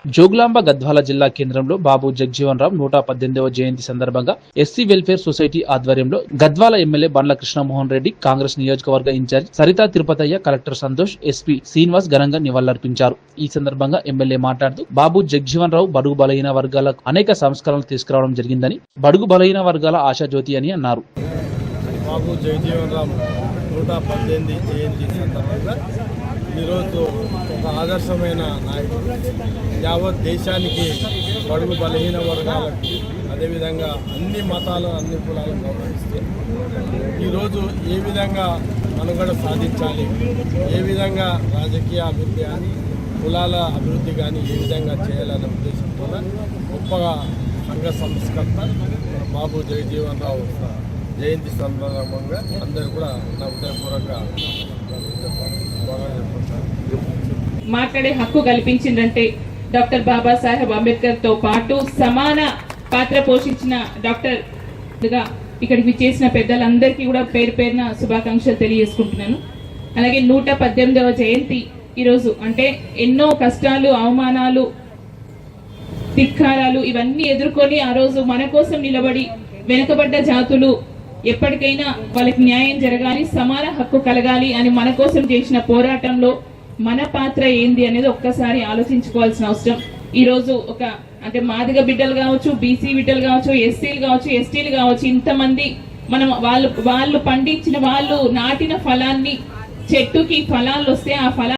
జోగులాంబ గద్వాల జిల్లా కేంద్రంలో బాబు జగజీవన్ రామ్ 118వ జయంతి సందర్భంగా ఎస్సీ వెల్ఫేర్ సొసైటీ ఆధ్వర్యంలో గద్వాల ఎమ్మెల్యే బండ్ల కృష్ణమోహన్ రెడ్డి, కాంగ్రెస్ నియోజకవర్గ in-charge Saritha Tirupathaiah, collector Santosh, SP Srinivas ఘనంగా నివాళులర్పించారు. ఈ సందర్భంగా ఎమ్మెల్యే మాట్లాడుతూ బాబు జగజీవన్ రావు బడుగు బలహీన వర్గాలకు అనేక సంస్కరణలు తీసుకురావడం జరిగిందని, బడుగు బలహీన వర్గాల ఆశాజ్యోతి అని అన్నారు. బాబు జగజీవన్ రామ్ 118 జయంతి సందర్భంగా ఈరోజు ఒక ఆదర్శమైన నాయకుడు, యావత్ దేశానికి బడుగు బలహీన వర్గాలకు, అదేవిధంగా అన్ని మతాలు అన్ని కులాలను గౌరవిస్తూ ఈరోజు ఏ విధంగా మనుగడ సాధించాలి, ఏ విధంగా రాజకీయ అభివృద్ధి కానీ కులాల అభివృద్ధి కానీ ఏ విధంగా చేయాలనే ఉద్దేశంతో గొప్పగా సంఘ సంస్కర్త బాబు జగజీవన్ రావు జయంతి సందర్భంగా అందరూ కూడా నా హృదయపూర్వక మాట్లాడే హక్కు కల్పించిందంటే డాక్టర్ బాబాసాహెబ్ అంబేద్కర్ తో పాటు సమాన పాత్ర పోషించిన డాక్టర్ ఇక్కడికి చేసిన పెద్దలందరికీ కూడా పేరు పేరున శుభాకాంక్షలు తెలియజేసుకుంటున్నాను. అలాగే 118వ జయంతి ఈరోజు అంటే ఎన్నో కష్టాలు, అవమానాలు, ధిక్కారాలు ఇవన్నీ ఎదుర్కొని ఆ రోజు మన కోసం నిలబడి వెనుకబడ్డ జాతులు ఎప్పటికైనా వాళ్ళకి న్యాయం జరగాలి, సమాన హక్కు కలగాలి అని మన కోసం చేసిన పోరాటంలో మన పాత్ర ఏంది అనేది ఒక్కసారి ఆలోచించుకోవాల్సిన అవసరం. ఈ రోజు ఒక అంటే మాదిగ బిడ్డలు కావచ్చు, బీసీ బిడ్డలు కావచ్చు, ఎస్సీలు కావచ్చు, ఎస్టీలు కావచ్చు, ఇంతమంది మనం వాళ్ళు పండించిన వాళ్ళు నాటిన ఫలాన్ని చెట్టుకి ఫలాలు వస్తే ఆ ఫలాన్ని